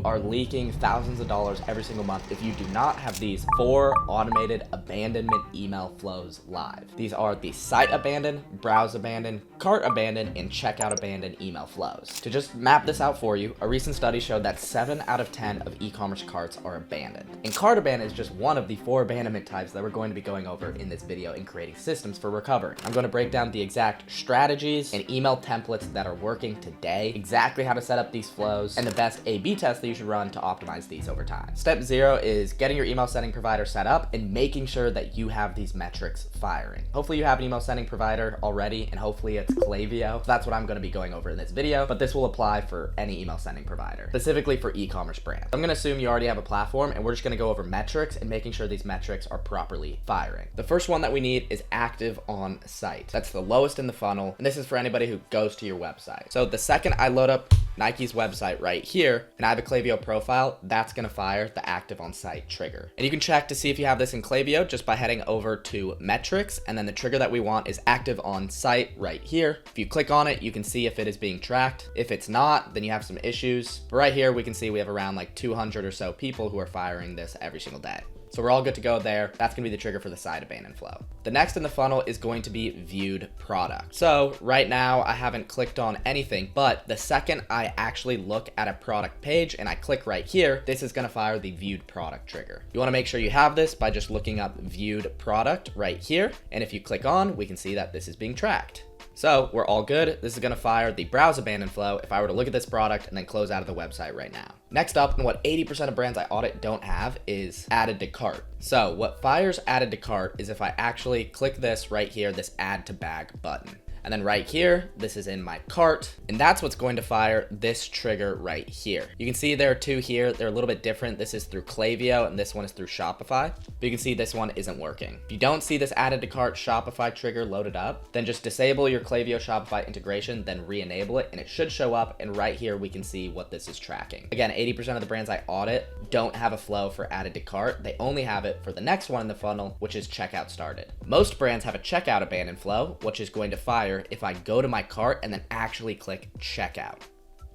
are leaking thousands of dollars every single month if you do not have these 4 automated abandonment email flows live. These are the site abandon, browse abandon, cart abandon, and checkout abandon email flows. To just map this out for you, a recent study showed that 7 out of 10 of e-commerce carts are abandoned. And cart abandon is just one of the 4 abandonment types that we're going to be going over in this video in creating systems for recovery. I'm going to break down the exact strategies and email templates that are working today, exactly how to set up these flows, and the best A/B tests that you should run to optimize these over time. Step 0 is getting your email sending provider set up and making sure that you have these metrics firing. Hopefully you have an email sending provider already, and hopefully it's Klaviyo. That's what I'm going to be going over in this video, but this will apply for any email sending provider, specifically for e-commerce brands. I'm going to assume you already have a platform, and we're just going to go over metrics and making sure these metrics are properly firing. The first one that we need is active on site. That's the lowest in the funnel, and this is for anybody who goes to your website. So the second I load up Nike's website right here, and I have a Klaviyo profile, that's going to fire the active on site trigger. And you can check to see if you have this in Klaviyo just by heading over to metrics, and then the trigger that we want is active on site right here. If you click on it, you can see if it is being tracked. If it's not, then you have some issues. But right here, we can see we have around like 200 or so people who are firing this every single day. So we're all good to go there. That's gonna be the trigger for the site abandon flow. The next in the funnel is going to be viewed product. So right now I haven't clicked on anything, but the second I actually look at a product page and I click right here, this is gonna fire the viewed product trigger. You wanna make sure you have this by just looking up viewed product right here. And if you click on, we can see that this is being tracked. So we're all good. This is gonna fire the browse abandon flow if I were to look at this product and then close out of the website right now. Next up, and what 80% of brands I audit don't have, is added to cart. So what fires added to cart is if I actually click this right here, this add to bag button. And then right here, this is in my cart, and that's what's going to fire this trigger right here. You can see there are 2 here. They're a little bit different. This is through Klaviyo, and this one is through Shopify. But you can see this one isn't working. If you don't see this added to cart Shopify trigger loaded up, then just disable your Klaviyo Shopify integration, then re-enable it, and it should show up. And right here, we can see what this is tracking. Again, 80% of the brands I audit don't have a flow for added to cart. They only have it for the next one in the funnel, which is checkout started. Most brands have a checkout abandon flow, which is going to fire if I go to my cart and then actually click checkout.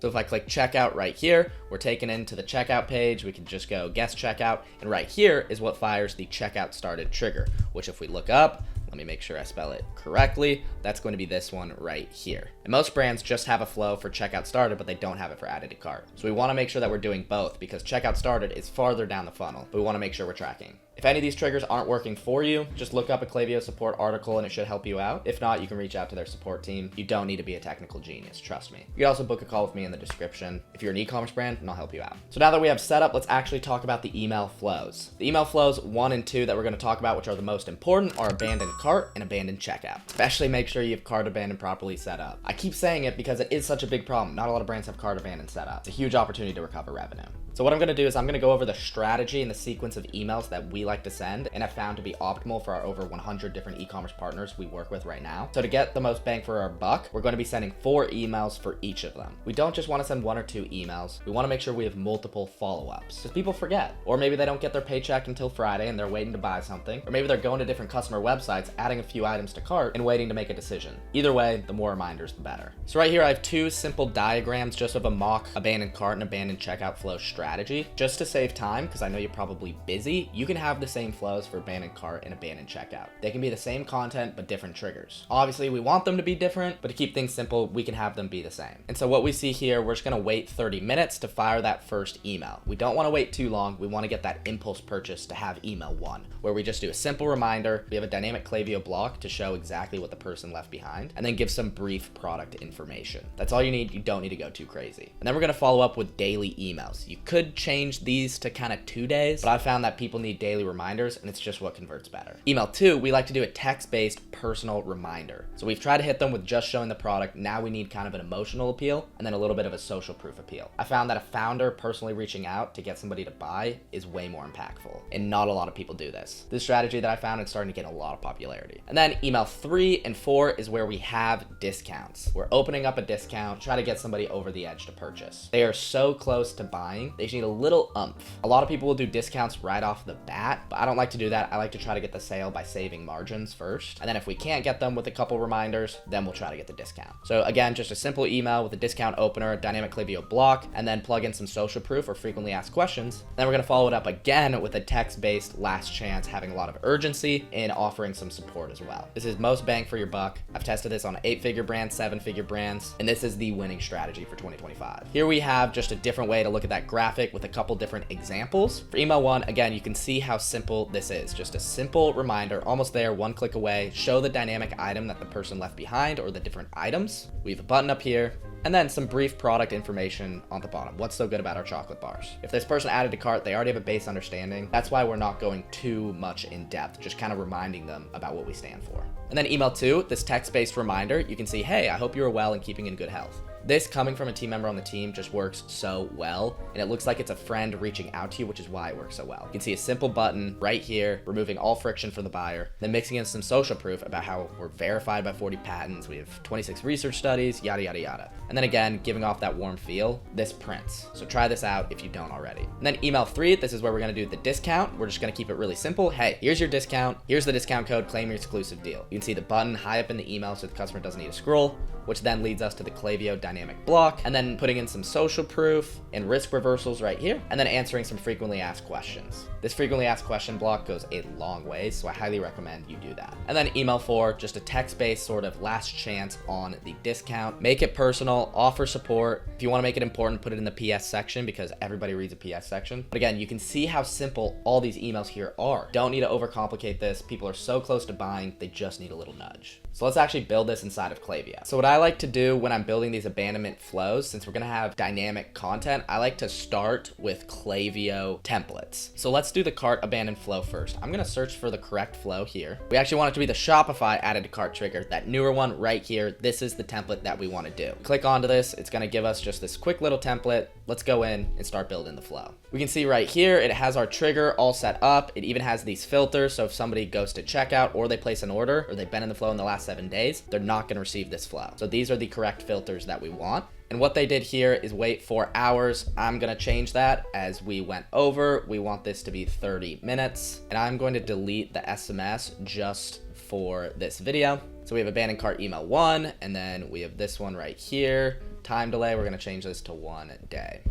So if I click checkout right here, we're taken into the checkout page. We can just go guest checkout. And right here is what fires the checkout started trigger, which if we look up, let me make sure I spell it correctly. That's going to be this one right here. And most brands just have a flow for checkout started, but they don't have it for added to cart. So we want to make sure that we're doing both because checkout started is farther down the funnel, but we want to make sure we're tracking. If any of these triggers aren't working for you, just look up a Klaviyo support article and it should help you out. If not, you can reach out to their support team. You don't need to be a technical genius, trust me. You can also book a call with me in the description if you're an e-commerce brand, and I'll help you out. So now that we have set up, let's actually talk about the email flows. The email flows 1 and 2 that we're going to talk about, which are the most important, are abandoned cart and abandoned checkout. Especially make sure you have cart abandon properly set up. I keep saying it because it is such a big problem. Not a lot of brands have cart abandon set up. It's a huge opportunity to recover revenue. So what I'm going to do is I'm going to go over the strategy and the sequence of emails that we like to send and have found to be optimal for our over 100 different e-commerce partners we work with right now. So to get the most bang for our buck, we're going to be sending 4 emails for each of them. We don't just want to send 1 or 2 emails. We want to make sure we have multiple follow-ups because people forget, or maybe they don't get their paycheck until Friday and they're waiting to buy something, or maybe they're going to different customer websites, adding a few items to cart and waiting to make a decision. Either way, the more reminders, the better. So right here, I have 2 simple diagrams just of a mock abandoned cart and abandoned checkout flow strategy. Just to save time, because I know you're probably busy, you can have the same flows for abandoned cart and abandoned checkout. They can be the same content, but different triggers. Obviously, we want them to be different, but to keep things simple, we can have them be the same. And so what we see here, we're just gonna wait 30 minutes to fire that first email. We don't wanna wait too long. We wanna get that impulse purchase to have email 1, where we just do a simple reminder. We have a dynamic Klaviyo block to show exactly what the person left behind, and then give some brief product information. That's all you need. You don't need to go too crazy. And then we're gonna follow up with daily emails. You could change these to kind of 2 days, but I found that people need daily reminders and it's just what converts better. Email 2, we like to do a text-based personal reminder. So we've tried to hit them with just showing the product. Now we need kind of an emotional appeal and then a little bit of a social proof appeal. I found that a founder personally reaching out to get somebody to buy is way more impactful, and not a lot of people do this. This strategy that I found is starting to get a lot of popularity. And then email 3 and 4 is where we have discounts. We're opening up a discount, try to get somebody over the edge to purchase. They are so close to buying They just need a little oomph. A lot of people will do discounts right off the bat, but I don't like to do that. I like to try to get the sale by saving margins first. And then if we can't get them with a couple reminders, then we'll try to get the discount. So again, just a simple email with a discount opener, dynamic Klaviyo block, and then plug in some social proof or frequently asked questions. Then we're gonna follow it up again with a text-based last chance, having a lot of urgency and offering some support as well. This is most bang for your buck. I've tested this on 8-figure brands, 7-figure brands, and this is the winning strategy for 2025. Here we have just a different way to look at that graphic with a couple different examples. For email 1, again, you can see how simple this is. Just a simple reminder, almost there, one click away. Show the dynamic item that the person left behind or the different items. We have a button up here, and then some brief product information on the bottom. What's so good about our chocolate bars? If this person added to cart, they already have a base understanding. That's why we're not going too much in depth, just kind of reminding them about what we stand for. And then email 2, this text-based reminder, you can see, hey, I hope you are well and keeping in good health. This coming from a team member on the team just works so well, and it looks like it's a friend reaching out to you, which is why it works so well. You can see a simple button right here, removing all friction for the buyer, then mixing in some social proof about how we're verified by 40 patents, we have 26 research studies, yada, yada, yada. And then again, giving off that warm feel, this prints. So try this out if you don't already. And then email 3, this is where we're gonna do the discount. We're just gonna keep it really simple. Hey, here's your discount. Here's the discount code, claim your exclusive deal. You can see the button high up in the email so the customer doesn't need to scroll, which then leads us to the Klaviyo dynamic block, and then putting in some social proof and risk reversals right here, and then answering some frequently asked questions. This frequently asked question block goes a long way, so I highly recommend you do that. And then email 4, just a text-based sort of last chance on the discount. Make it personal, offer support. If you want to make it important, put it in the PS section because everybody reads a PS section. But again, you can see how simple all these emails here are. Don't need to overcomplicate this. People are so close to buying, they just need a little nudge. So let's actually build this inside of Klaviyo. So what I like to do when I'm building these abandonment flows, since we're gonna have dynamic content, I like to start with Klaviyo templates. So let's do the cart abandoned flow first. I'm gonna search for the correct flow here. We actually want it to be the Shopify added to cart trigger, that newer one right here. This is the template that we wanna do. Click onto this, it's gonna give us just this quick little template. Let's go in and start building the flow. We can see right here, it has our trigger all set up. It even has these filters, so if somebody goes to checkout or they place an order or they've been in the flow in the last 7 days, they're not gonna receive this flow. So these are the correct filters that we want. And what they did here is wait 4 hours. I'm gonna change that as we went over. We want this to be 30 minutes. And I'm going to delete the SMS just for this video. So we have abandoned cart email 1, and then we have this one right here. Time delay, we're gonna change this to 1 day.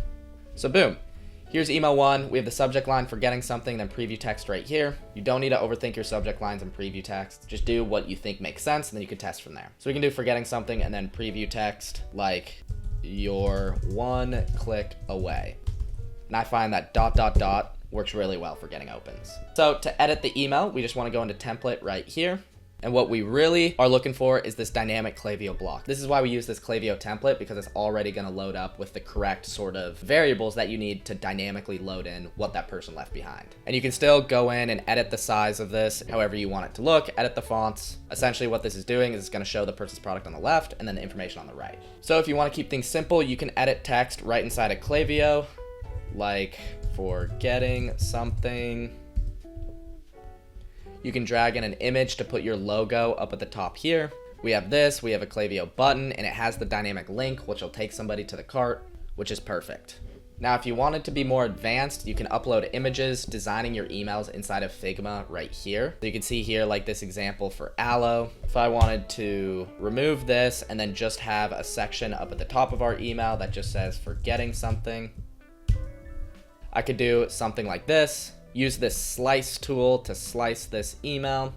So boom. Here's email 1. We have the subject line forgetting something, then preview text right here. You don't need to overthink your subject lines and preview text. Just do what you think makes sense, and then you can test from there. So we can do forgetting something and then preview text like you're 1 click away. And I find that ... works really well for getting opens. So to edit the email, we just want to go into template right here. And what we really are looking for is this dynamic Klaviyo block. This is why we use this Klaviyo template, because it's already gonna load up with the correct sort of variables that you need to dynamically load in what that person left behind. And you can still go in and edit the size of this however you want it to look, edit the fonts. Essentially what this is doing is it's gonna show the person's product on the left and then the information on the right. So if you wanna keep things simple, you can edit text right inside of Klaviyo, like forgetting something. You can drag in an image to put your logo up at the top here. We have this, we have a Klaviyo button, and it has the dynamic link, which will take somebody to the cart, which is perfect. Now, if you wanted to be more advanced, you can upload images, designing your emails inside of Figma right here. So you can see here, like this example for Aloe. If I wanted to remove this and then just have a section up at the top of our email that just says forgetting something, I could do something like this. Use this slice tool to slice this email.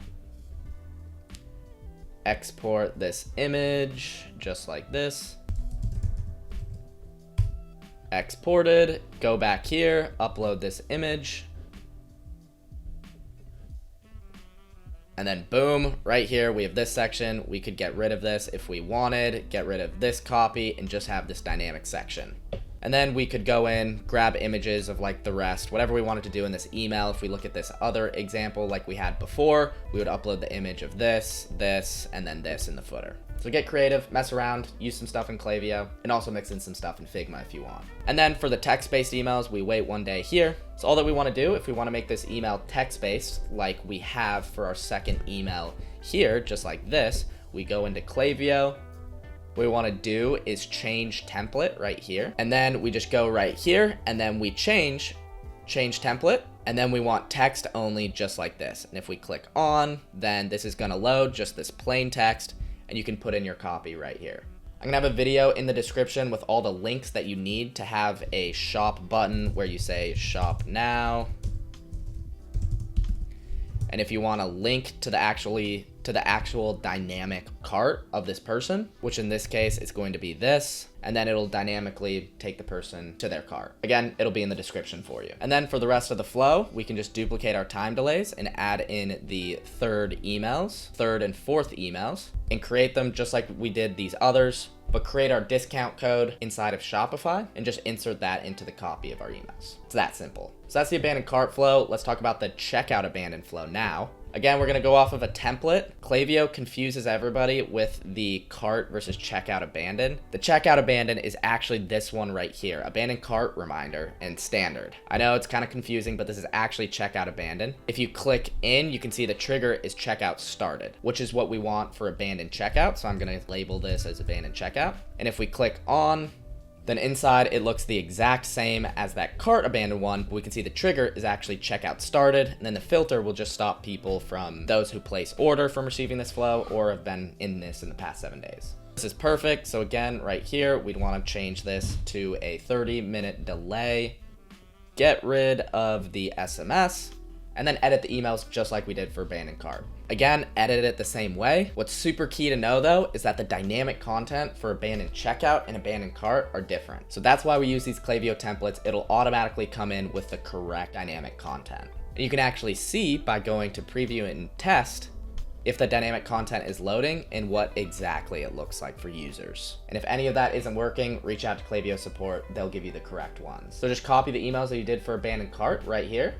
Export this image just like this. Exported. Go back here, upload this image. And then boom, right here we have this section. We could get rid of this if we wanted, get rid of this copy, and just have this dynamic section. And then we could go in, grab images of like the rest, whatever we wanted to do in this email. If we look at this other example like we had before, we would upload the image of this, and then this in the footer. So get creative, mess around, use some stuff in Klaviyo, and also mix in some stuff in Figma if you want. And then for the text-based emails, we wait 1 day here. So all that we want to do, if we want to make this email text-based like we have for our second email here, just like this, we go into Klaviyo, what we want to do is change template right here. And then we just go right here and then we change template. And then we want text only, just like this. And if we click on, then this is going to load just this plain text, and you can put in your copy right here. I'm going to have a video in the description with all the links that you need to have a shop button where you say shop now. And if you want a link to the actual dynamic cart of this person, which in this case is going to be this, and then it'll dynamically take the person to their cart. Again, it'll be in the description for you. And then for the rest of the flow, we can just duplicate our time delays and add in the third and fourth emails, and create them just like we did these others, but create our discount code inside of Shopify and just insert that into the copy of our emails. It's that simple. So that's the abandoned cart flow. Let's talk about the checkout abandoned flow now. Again, we're gonna go off of a template. Klaviyo confuses everybody with the cart versus checkout abandoned. The checkout abandoned is actually this one right here, abandoned cart reminder and standard. I know it's kind of confusing, but this is actually checkout abandoned. If you click in, you can see the trigger is checkout started, which is what we want for abandoned checkout. So I'm gonna label this as abandoned checkout. And if we click on, then inside it looks the exact same as that cart abandoned one, but we can see the trigger is actually checkout started, and then the filter will just stop people from those who place order from receiving this flow or have been in this in the past 7 days. This is perfect. So again, right here, we'd want to change this to a 30-minute delay, get rid of the SMS, and then edit the emails just like we did for abandoned cart. Again, edit it the same way. What's super key to know though is that the dynamic content for abandoned checkout and abandoned cart are different. So that's why we use these Klaviyo templates. It'll automatically come in with the correct dynamic content. And you can actually see by going to preview and test if the dynamic content is loading and what exactly it looks like for users. And if any of that isn't working, reach out to Klaviyo support. They'll give you the correct ones. So just copy the emails that you did for abandoned cart right here.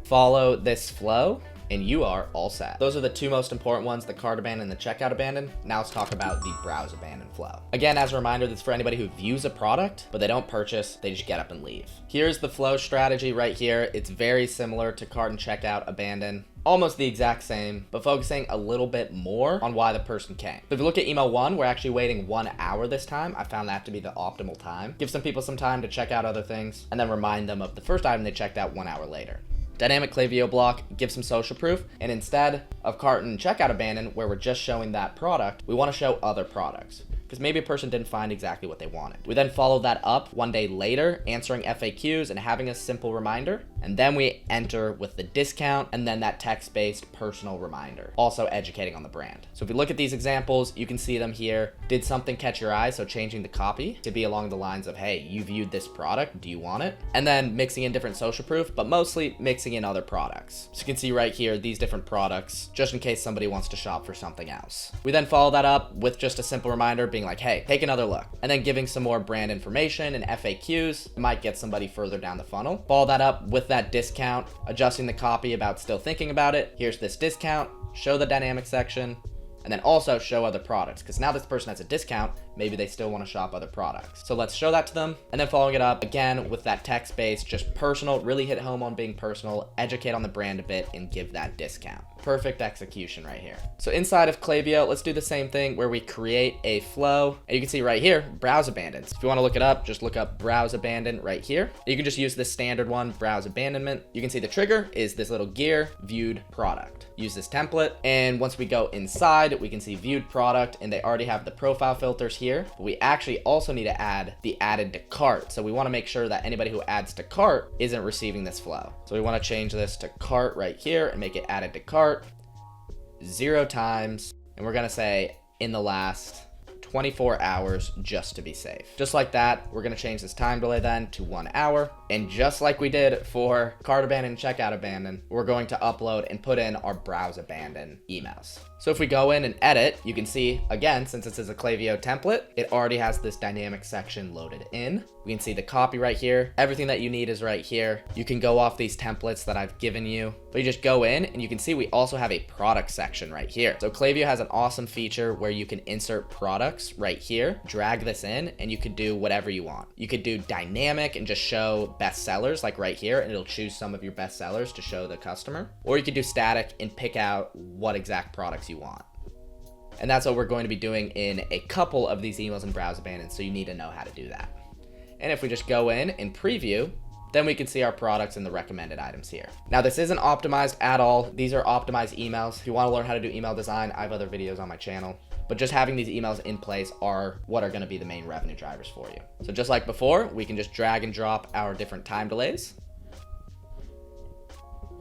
Follow this flow and you are all set. Those are the two most important ones, the cart abandon and the checkout abandon. Now let's talk about the browse abandon flow. Again, as a reminder, this is for anybody who views a product, but they don't purchase, they just get up and leave. Here's the flow strategy right here. It's very similar to cart and checkout abandon. Almost the exact same, but focusing a little bit more on why the person came. So if you look at email 1, we're actually waiting 1 hour this time. I found that to be the optimal time. Give some people some time to check out other things and then remind them of the first item they checked out 1 hour later. Dynamic Klaviyo block, give some social proof, and instead of cart and checkout abandon, where we're just showing that product, we want to show other products, because maybe a person didn't find exactly what they wanted. We then follow that up 1 day later, answering FAQs and having a simple reminder, and then we enter with the discount and then that text-based personal reminder, also educating on the brand. So if we look at these examples, you can see them here. Did something catch your eye? So changing the copy to be along the lines of, hey, you viewed this product, do you want it? And then mixing in different social proof, but mostly mixing in other products. So you can see right here, these different products, just in case somebody wants to shop for something else. We then follow that up with just a simple reminder being like, hey, take another look, and then giving some more brand information and FAQs might get somebody further down the funnel. Follow that up with that discount, adjusting the copy about still thinking about it. Here's this discount, show the dynamic section, and then also show other products, because now this person has a discount, maybe they still want to shop other products. So let's show that to them, and then following it up again with that text-based, just personal, really hit home on being personal, educate on the brand a bit, and give that discount. Perfect execution right here. So inside of Klaviyo, let's do the same thing where we create a flow, and you can see right here, browse abandons. If you want to look it up, just look up browse abandon right here. You can just use this standard one, browse abandonment. You can see the trigger is this little gear, viewed product. Use this template, and once we go inside, we can see viewed product, and they already have the profile filters here, but we actually also need to add the added to cart. So we want to make sure that anybody who adds to cart isn't receiving this flow. So we want to change this to cart right here and make it added to cart 0 times, and we're going to say in the last 24 hours just to be safe. Just like that, we're going to change this time delay then to 1 hour. And just like we did for cart abandon and checkout abandon, we're going to upload and put in our browse abandon emails. So if we go in and edit, you can see, again, since this is a Klaviyo template, it already has this dynamic section loaded in. We can see the copy right here. Everything that you need is right here. You can go off these templates that I've given you, but you just go in and you can see we also have a product section right here. So Klaviyo has an awesome feature where you can insert products right here, drag this in, and you could do whatever you want. You could do dynamic and just show best sellers like right here, and it'll choose some of your best sellers to show the customer. Or you could do static and pick out what exact products you want. And that's what we're going to be doing in a couple of these emails and browse abandon, so you need to know how to do that. And if we just go in and preview, then we can see our products and the recommended items here. Now, this isn't optimized at all. These are optimized emails. If you want to learn how to do email design, I have other videos on my channel. But just having these emails in place are what are going to be the main revenue drivers for you. So just like before, we can just drag and drop our different time delays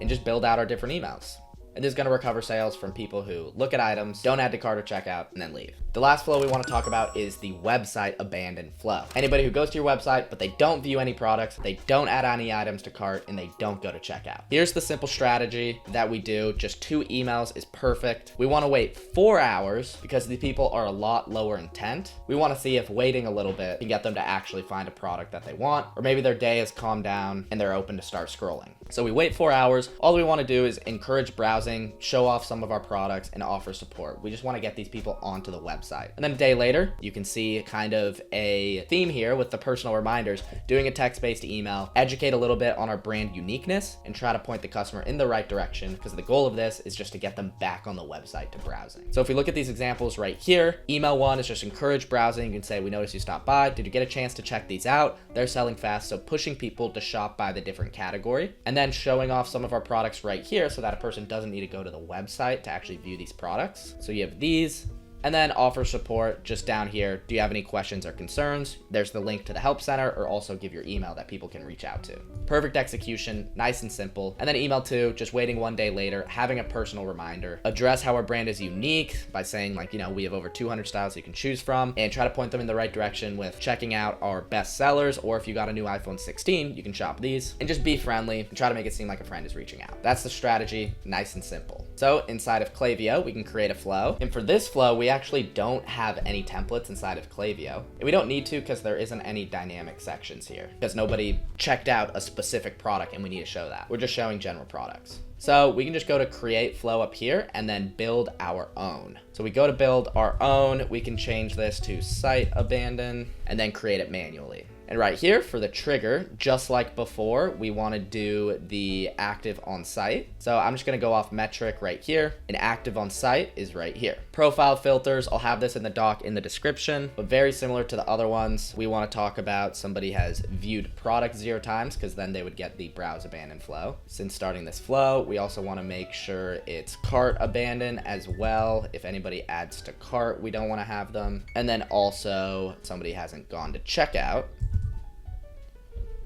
and just build out our different emails. And this is going to recover sales from people who look at items, don't add to cart or checkout, and then leave. The last flow we want to talk about is the website abandon flow. Anybody who goes to your website, but they don't view any products, they don't add any items to cart, and they don't go to checkout. Here's the simple strategy that we do. Just 2 emails is perfect. We want to wait 4 hours because the people are a lot lower intent. We want to see if waiting a little bit can get them to actually find a product that they want, or maybe their day has calmed down and they're open to start scrolling. So we wait 4 hours. All we want to do is encourage browsing, show off some of our products, and offer support. We just want to get these people onto the website. And then a day later, you can see kind of a theme here with the personal reminders, doing a text-based email, educate a little bit on our brand uniqueness, and try to point the customer in the right direction, because the goal of this is just to get them back on the website to browsing. So if we look at these examples right here, email 1 is just encourage browsing. You can say, we noticed you stopped by. Did you get a chance to check these out? They're selling fast, so pushing people to shop by the different category. And then showing off some of our products right here so that a person doesn't need to go to the website to actually view these products. So you have these. And then offer support just down here. Do you have any questions or concerns? There's the link to the help center, or also give your email that people can reach out to. Perfect execution, nice and simple. And then email 2, just waiting 1 day later, having a personal reminder. Address how our brand is unique by saying, like, we have over 200 styles you can choose from, and try to point them in the right direction with checking out our best sellers, or if you got a new iPhone 16, you can shop these, and just be friendly and try to make it seem like a friend is reaching out. That's the strategy, nice and simple. So inside of Klaviyo, we can create a flow. And for this flow, we actually don't have any templates inside of Klaviyo. And we don't need to because there isn't any dynamic sections here, because nobody checked out a specific product and we need to show that. We're just showing general products. So we can just go to create flow up here and then build our own. So we go to build our own, we can change this to site abandon and then create it manually. And right here for the trigger, just like before, we want to do the active on site. So I'm just going to go off metric right here, and active on site is right here. Profile filters, I'll have this in the doc in the description, but very similar to the other ones. We want to talk about somebody has viewed product 0 times, because then they would get the browse abandon flow. Since starting this flow, we also want to make sure it's cart abandon as well. If anybody adds to cart, we don't want to have them. And then also somebody hasn't gone to checkout.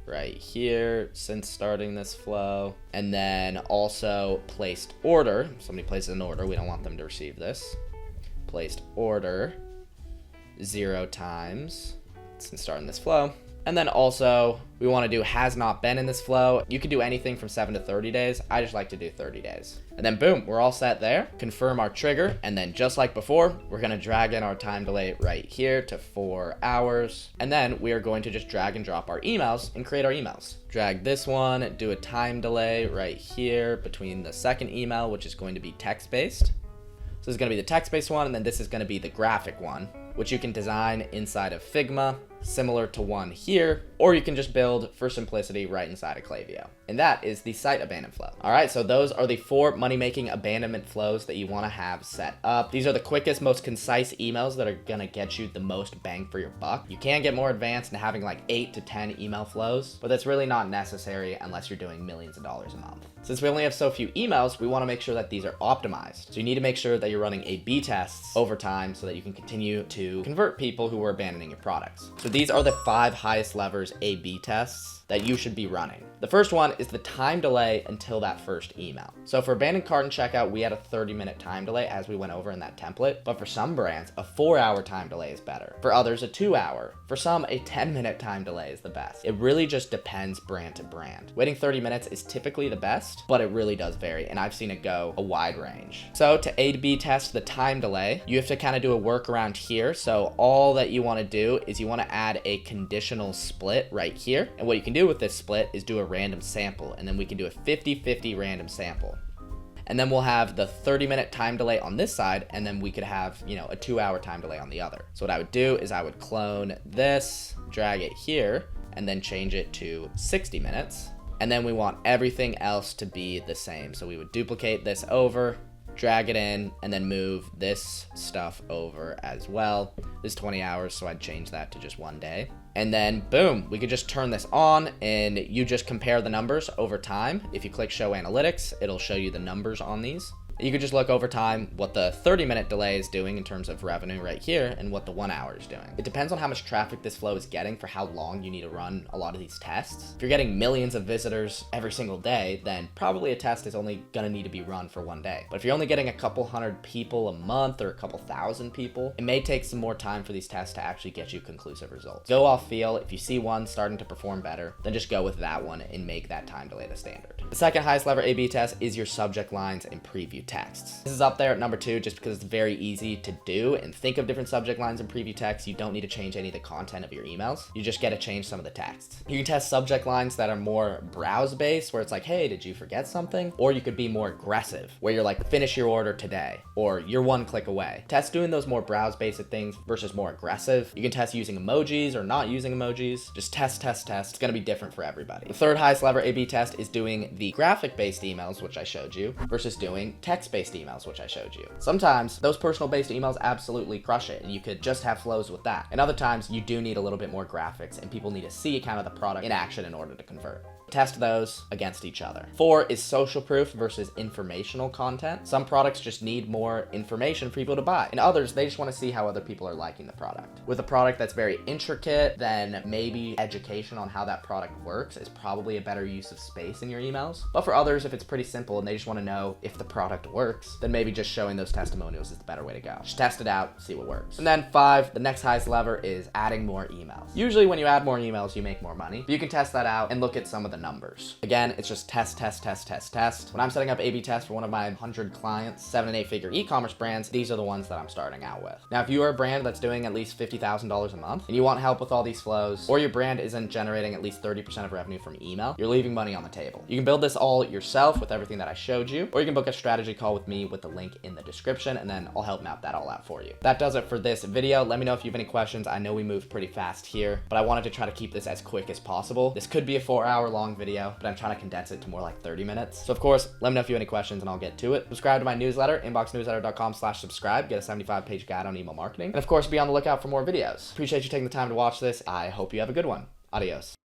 Right here since starting this flow. And then also placed order. If somebody places an order, we don't want them to receive this. Placed order 0 times since starting this flow. And then also we want to do has not been in this flow. You can do anything from 7 to 30 days. I just like to do 30 days. And then boom, we're all set there. Confirm our trigger. And then just like before, we're going to drag in our time delay right here to 4 hours. And then we are going to just drag and drop our emails and create our emails. Drag this one, do a time delay right here between the second email, which is going to be text-based. So this is going to be the text-based one, and then this is going to be the graphic one, which you can design inside of Figma, similar to one here, or you can just build for simplicity right inside of Klaviyo. And that is the site abandon flow. All right, so those are the 4 money-making abandonment flows that you want to have set up. These are the quickest, most concise emails that are going to get you the most bang for your buck. You can get more advanced in having like 8 to 10 email flows, but that's really not necessary unless you're doing millions of dollars a month. Since we only have so few emails, we want to make sure that these are optimized. So you need to make sure that you're running A/B tests over time so that you can continue to convert people who are abandoning your products. So these are the 5 highest levers A/B tests that you should be running. The first one is the time delay until that first email. So for abandoned cart and checkout, we had a 30-minute time delay as we went over in that template, but for some brands, a 4-hour time delay is better. For others, a 2-hour. For some, a 10-minute time delay is the best. It really just depends brand to brand. Waiting 30 minutes is typically the best, but it really does vary, and I've seen it go a wide range. So to A/B test the time delay, you have to kind of do a workaround here. So all that you want to do is you want to add a conditional split right here, and what you can do with this split is do a random sample, and then we can do a 50-50 random sample. And then we'll have the 30-minute time delay on this side, and then we could have, a 2-hour time delay on the other. So what I would do is I would clone this, drag it here, and then change it to 60 minutes. And then we want everything else to be the same. So we would duplicate this over, drag it in, and then move this stuff over as well. This is 20 hours, so I'd change that to just 1 day. And then boom, we could just turn this on and you just compare the numbers over time. If you click show analytics, it'll show you the numbers on these. You could just look over time what the 30-minute delay is doing in terms of revenue right here and what the 1 hour is doing. It depends on how much traffic this flow is getting for how long you need to run a lot of these tests. If you're getting millions of visitors every single day, then probably a test is only gonna need to be run for 1 day. But if you're only getting a couple hundred people a month or a couple thousand people, it may take some more time for these tests to actually get you conclusive results. Go off feel. If you see one starting to perform better, then just go with that one and make that time delay the standard. The second highest lever A/B test is your subject lines and preview texts. This is up there at number 2 just because it's very easy to do and think of different subject lines and preview text. You don't need to change any of the content of your emails. You just get to change some of the text. You can test subject lines that are more browse based, where it's like, hey, did you forget something? Or you could be more aggressive, where you're like, finish your order today, or you're 1 click away. Test doing those more browse based things versus more aggressive. You can test using emojis or not using emojis. Just test. It's gonna be different for everybody. The third highest lever A/B test is doing the graphic based emails, which I showed you, versus doing text based emails, which I showed you. Sometimes those personal based emails absolutely crush it and you could just have flows with that. And other times you do need a little bit more graphics and people need to see kind of the product in action in order to convert. Test those against each other. 4 is social proof versus informational content. Some products just need more information for people to buy, and others, they just want to see how other people are liking the product. With a product that's very intricate, then maybe education on how that product works is probably a better use of space in your emails. But for others, if it's pretty simple and they just want to know if the product works, then maybe just showing those testimonials is the better way to go. Just test it out, see what works. And then 5, the next highest lever is adding more emails. Usually when you add more emails, you make more money. But you can test that out and look at some of the numbers. Again, it's just test. When I'm setting up A/B tests for one of my 100 clients, 7 and 8 figure e-commerce brands, these are the ones that I'm starting out with. Now, if you are a brand that's doing at least $50,000 a month and you want help with all these flows, or your brand isn't generating at least 30% of revenue from email, you're leaving money on the table. You can build this all yourself with everything that I showed you, or you can book a strategy call with me with the link in the description, and then I'll help map that all out for you. That does it for this video. Let me know if you have any questions. I know we moved pretty fast here, but I wanted to try to keep this as quick as possible. This could be a 4-hour long video, but I'm trying to condense it to more like 30 minutes. So of course, let me know if you have any questions and I'll get to it. Subscribe to my newsletter, inboxnewsletter.com/subscribe. Get a 75-page guide on email marketing. And of course, be on the lookout for more videos. Appreciate you taking the time to watch this. I hope you have a good one. Adios.